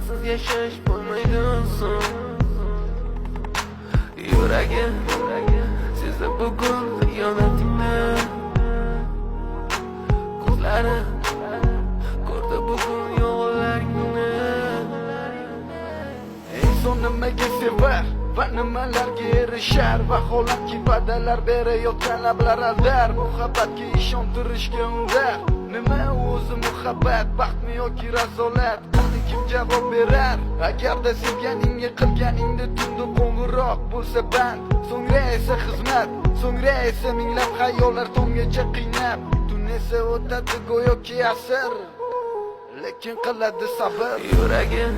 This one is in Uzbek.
sensiz yashash bo'lmaydi so'ng. Yuragim sezdi bugun xiyonatingni, ko'zlarim ko'rdi bugun yolg'onlaringni. Inson nimaga sevar va nimalarga erishar, vaholanki va'dalar berayotgan lablar aldar. Muhabbatga ishontirishga undar. Nima o'zi muhabbat, baxtmi yoki razolat? Buni kim javob berar? Agarda sevganingga qilganingda tunda qo'ng'iroq bo'lsa band, so'ngra esa xizmat, so'ngra esa minglab xayollar tonggacha qiynab. Tun esa o'tadi go'yoki asr, lekin qiladi sabr. Yuragim